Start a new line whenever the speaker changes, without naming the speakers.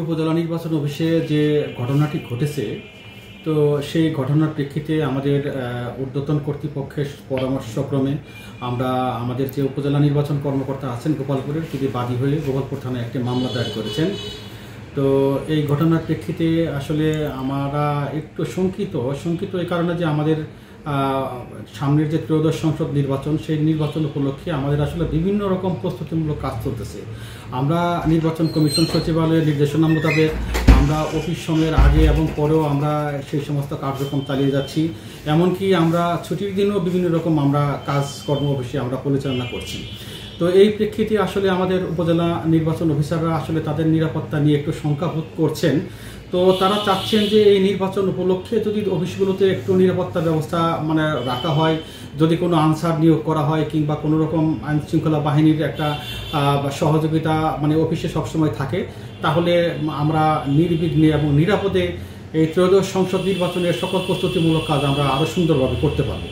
উপজেলা নির্বাচন অফিসে যে ঘটনাটি ঘটেছে, তো সেই ঘটনার প্রেক্ষিতে আমাদের ঊর্ধ্বতন কর্তৃপক্ষের পরামর্শক্রমে আমরা আমাদের যে উপজেলা নির্বাচন কর্মকর্তা আছেন গোপালপুরের, তিনি বাদী হয়ে গোপালপুর থানায় একটি মামলা দায়ের করেছেন। তো এই ঘটনার প্রেক্ষিতে আসলে আমরা একটু শঙ্কিত এই কারণে যে আমাদের সামনের যে ত্রয়োদশ সংসদ নির্বাচন, সেই নির্বাচন উপলক্ষে আমাদের আসলে বিভিন্ন রকম প্রস্তুতিমূলক কাজ চলতেছে। আমরা নির্বাচন কমিশন সচিবালয়ের নির্দেশনা মোতাবেক আমরা অফিস সময়ের আগে এবং পরেও আমরা সেই সমস্ত কার্যক্রম চালিয়ে যাচ্ছি। এমনকি আমরা ছুটির দিনও বিভিন্ন রকম আমরা কাজকর্ম অফিসে আমরা পরিচালনা করছি। তো এই প্রেক্ষিতে আসলে আমাদের উপজেলা নির্বাচন অফিসাররা আসলে তাদের নিরাপত্তা নিয়ে একটু শঙ্কাবোধ করছেন। তো তারা চাচ্ছেন যে এই নির্বাচন উপলক্ষে যদি অফিসগুলোতে একটু নিরাপত্তা ব্যবস্থা রাখা হয়, যদি কোনো আনসার নিয়োগ করা হয় কিংবা কোনো রকম আইন শৃঙ্খলা বাহিনীর একটা সহযোগিতা অফিসে সবসময় থাকে, তাহলে আমরা নির্বিঘ্নে এবং নিরাপদে এই ত্রয়োদশ সংসদ নির্বাচনের সকল প্রস্তুতিমূলক কাজ আমরা আরও সুন্দরভাবে করতে পারব।